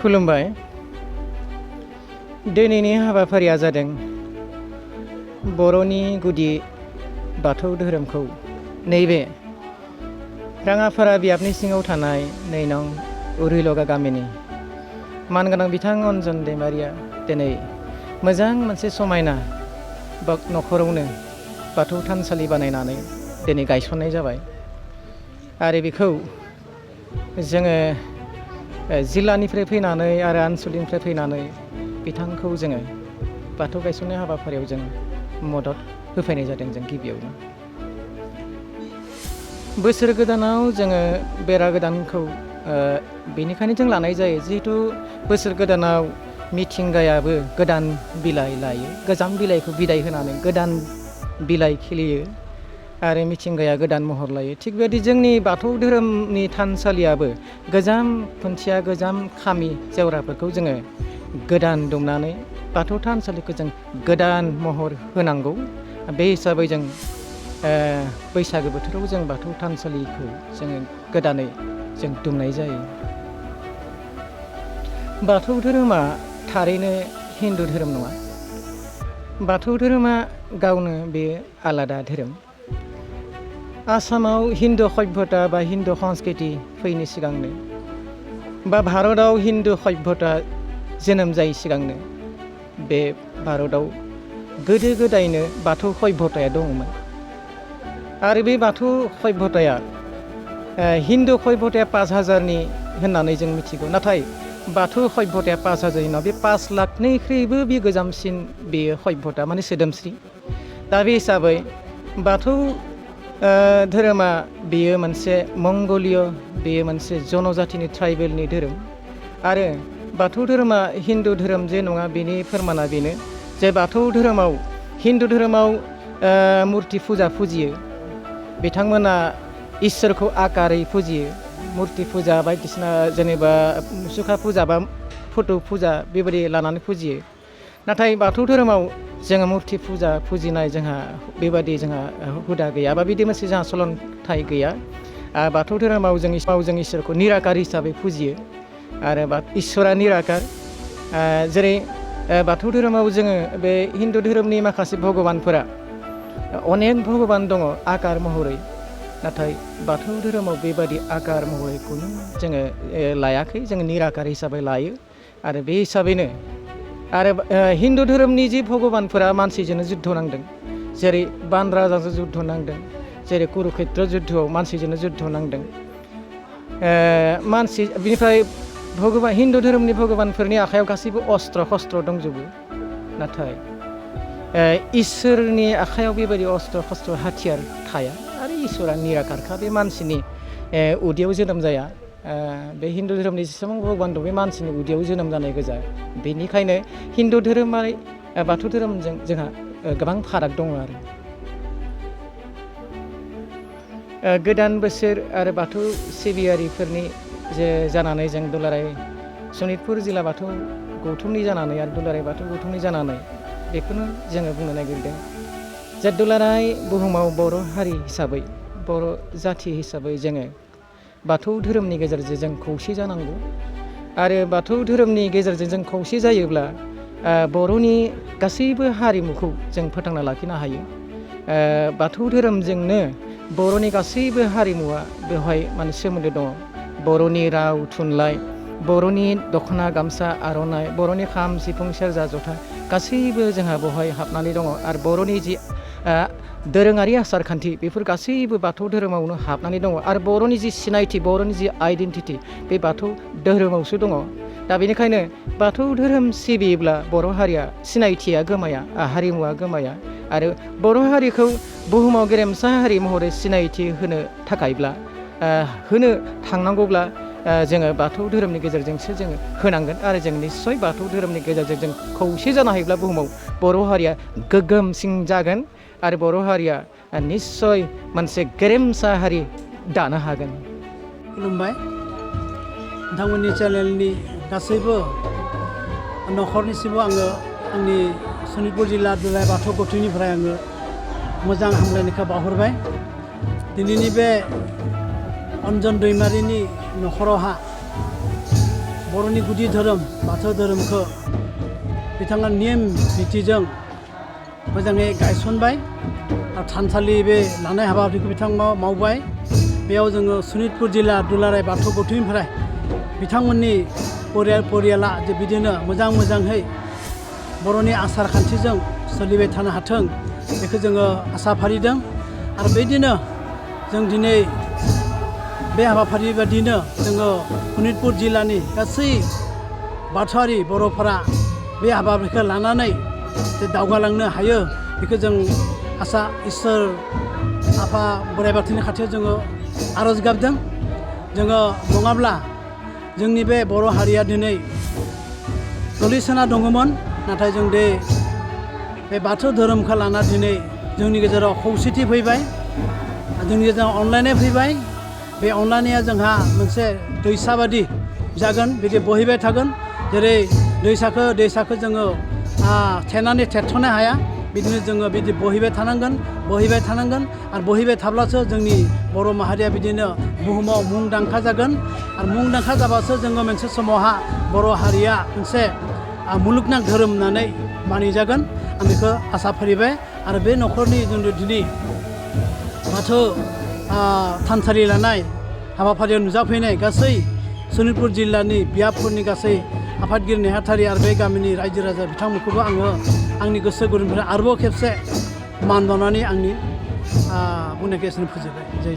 खुलुमबाय। दिनैनि हाबाफारिया जादों बर'नि गुदि बाथौ धोरोमखौ नैबे राङाफारा बियाबनि सिङाव थानाय 2 नं उरुलगा गामिनि मानगोनां बिथां अन्जन दैमारिया दिनै मोजां मोनसे समायना नखरावनो बाथौ थानसालि बानायनानै दिनै गायसननाय जाबाय आरो बेखौ जोङो जिल्लानिफ्राय फैनानै आरो आनसलिकनिफ्राय फैनानै बिथांखौ जोङो बाथौ गायसननाय हाबाफारियाव जों मदद होफैनाय जादों। जों गिबियावनो बोसोर गोदानाव जोङो बेरा गोदानखौ बेनिखायनो जों लानाय जायो जिहेथु बोसोर गोदानाव मिथिंगायाबो गोदान बिलाइ लायो, गोजाम बिलाइखौ बिदाय होनानै गोदान बिलाइ खिलियो आरो मिथिंगाया गोदान महर लायो। थिग बेबायदि जोंनि बाथौ धोरोमनि थानसालियाबो गोजाम खुन्थिया, गोजाम खामि जेवराफोरखौ जोङो गोदान दुमनानै बाथौ थानसालिखौ जों गोदान महर होनांगौ। बे हिसाबै जों बैसागो बोथोराव जों बाथौ थानसालिखौ जोङो गोदानै जों दुमनाय जायो। बाथौ धोरोमा थारैनो हिन्दु धोरोम नङा। बाथौ धोरोमा गावनो बे आलादा धोरोम। आसामाव हिन्दु सभ्यता बा हिन्दु संस्कृति फैनो सिगांनो बा भारतआव हिन्दु सभ्यता जोनोम जायै सिगांनो बे भारतआव गोदो गोदायनो बाथौ सभ्यताया दङमोन आरो बे बाथौ सभ्यताया हिन्दु सभ्यताया 5000नि होननानै जों मिथिगौ, नाथाय बाथौ सभ्यताया 5000नि नङा, बे 5 लाखनिख्रुइबो बे गोजामसिन बेयो सभ्यता माने सोदोमस्रि। दा बे हिसाबै बाथौ धोरोमा बेयो मोनसे मंगलिय, बेयो मोनसे जनजातिनि ट्राइबेलनि धोरोम आरो बाथौ धोरोमा हिन्दु धोरोम जे नङा बेनि फोरमाना बेनो जे बाथौ धोरोमाव हिन्दु धोरोमाव मुर्ति फुजा फुजियो, बिथांमोना इसोरखौ आकारै फुजियो, मुर्ति फुजा बायदिसिना जेनेबा मुसुखा फुजा बा फट' फुजा बेबायदि लानानै फुजियो। नाथाय बाथौ धोरोमाव जोङो मुर्ति फुजा फुजिनाय जोंहा बेबादि जोंहा हुदा गैया बा बिदि मोनसे जोंहा सोलोंथाइ गैया। बाथौ धोरोमाव जों इसोरखौ निराकार हिसाबै फुजियो आरो इसोरा निराकार। जेरै बाथौ धोरोमाव जोङो बे हिन्दु धोरोमनि माखासे भगबानफोरा अनेक भगबान दङ आकार महरै, नाथाय बाथौ धोरोमाव बेबादि आकार महरैखौनो जोङो लायाखै, जोङो निराकार हिसाबै लायो आरो बे हिसाबैनो आरो हिन्दु धोरोमनि जि भगबानफोरा मानसिजोंनो जुद्ध नांदों, जेरै बान राजाजों जुद्ध नांदों, जेरै कुरुक्षेत्र जुद्धआव मानसिजोंनो जुद्ध नांदों। मानसि बिनिफ्राय हिन्दु धोरोमनि भगबानफोरनि आखायाव गासैबो अस्त्र शस्त्र दंजोबो, नाथाय इसोरनि आखायाव बेबायदि अस्त्र शस्त्र हाथियार थाया आरो इसोरा निराकारखा, बे मानसिनि उदैयाव जोनोम जाया। बे हिन्दु धोरोमनि जेसेबां भगबान दं बे मानसिनि उदैयाव जोनोम जानाय गोजा। बेनिखायनो हिन्दु धोरोमारि बाथौ धोरोमजों जोंहा गोबां फाराग दङ आरो गोदान बोसोर आरो बाथौ सिबियारिफोरनि जे जानानै जों दुलाराय सनितपुर जिल्ला बाथौ गौथुमनि जानानै आरो दुलाराय बाथौ गौथुमनि जानानै बेखौनो जोङो बुंनो नागिरदों जे दुलाराय बुहुमाव बर' हारि हिसाबै, बर' जाथि हिसाबै जोङो बाथौ धोरोमनि गेजेरजों जों खौसे जानांगौ आरो बाथौ धोरोमनि गेजेरजों जों खौसे जायोब्ला बर'नि गासैबो हारिमुखौ जों फोथांना लाखिनो हायो। बाथौ धोरोमजोंनो बर'नि गासैबो हारिमुवा बेवहाय माने सोमोन्दो दङ। बर'नि राव थुनलाइ, बर'नि दख'ना गामसा आर'नाइ, बर'नि खाम सिफुं सेरजा जथा गासैबो जोंहा बेवहाय हाबनानै दङ आरो बर'नि जि दोरोङारि आसार खान्थि बेफोर गासैबो बाथौ धोरोमावनो हाबनानै दङ आरो बर'नि जि सिनायथि, बर'नि जि आइडेन्टिटि बे बाथौ धोरोमावसो दङ। दा बेनिखायनो बाथौ धोरोम सिबियोब्ला बर' हारिया सिनायथिया गोमाया, हारिमुवा गोमाया आरो बर' हारिखौ बुहुमाव गेरेमसा हारि महरै सिनायथि होनो थाखायब्ला होनो थांनांगौब्ला जोङो बाथौ धोरोमनि गेजेरजोंसो जोङो होनांगोन आरो जों निस्सय बाथौ धोरोमनि गेजेरजों जों खौसे जानो हायोब्ला बुहुमाव बर' हारिया गोग्गोमसिन जागोन आरो बर' हारिया निस्सय मोनसे गेरेमसा हारि दानो हागोन। खुलुमबाय। नोंथांमोननि चेनेलनि गासैबो नखरनिसिमबो आङो आंनि सनितपुर जिल्ला दुलाराय बाथौ गौथुमनिफ्राय आङो मोजां हामलायनायखौ बावहरबाय। दिनैनि बे अन्जन दैमारिनि नखरावहा बर'नि गुदि धोरोम बाथौ धोरोमखौ बिथाङा नेम निथिजों मोजाङै गायसनबाय आरो थानसालि बे लानाय हाबाफारिखौ बिथाङा मावबाय। बेयाव जोङो सनितपुर जिल्ला दुलाराय बाथौ गौथुमनिफ्राय बिथांमोननि परियाला जे बिदिनो मोजाङै बर'नि आसार खान्थिजों सोलिबाय थानो हाथों बेखौ जोङो आसा फारिदों। आरो बेदिनो जों दिनै बे हाबाफारि बादिनो जोङो सनितपुर जिल्लानि गासै बाथौआरि बर'फोरा बे हाबाफारिखौ लानानै जे दावगालांनो हायो बेखौ जों आसा इसोर आफा बोराइ बाथौनि खाथियाव जोङो आर'ज गाबदों। जोङो नङाब्ला जोंनि बे बर' हारिया दिनै गोग्लैसोना दङमोन, नाथाय जों बे बाथौ धोरोमखौ लाना दिनै जोंनि गेजेराव खौसेथि फैबाय, जोंनि गेजेराव अनलायनाय फैबाय। बे अनलायनाया जोंहा मोनसे दैसा बादि जागोन, बिदि बोहैबाय थागोन। जेरै दैसाखौ जोङो थेनानै थेरथ'नो हाया, बिदिनो जोङो बिदि बोहैबाय थानांगोन आरो बोहैबाय थाब्लासो जोंनि बर' माहारिया बिदिनो बुहुमाव मुंदांखा जागोन। आरो मुंदांखा जाबासो जोङो मोनसे समावहा बर' हारिया मोनसे मुलुगनां धोरोम होननानै मानिजागोन। आं बेखौ आसा फारिबाय। आरो बे न'खरनि जों दिनै बाथौ थानसालि लानाय हाबाफारियाव नुजाफैनाय गासै सनितपुर जिल्लानि बियाबफोरनि गासै आफादगिरि नेहाथारि आरो बे गामिनि रायजो राजा बिथांमोनखौबो आङो आंनि गोसो गुदुंनिफ्राय आरोबाव खेबसे मान बावनानै आंनि बुंनायखौ एसेनो फोजोबबाय।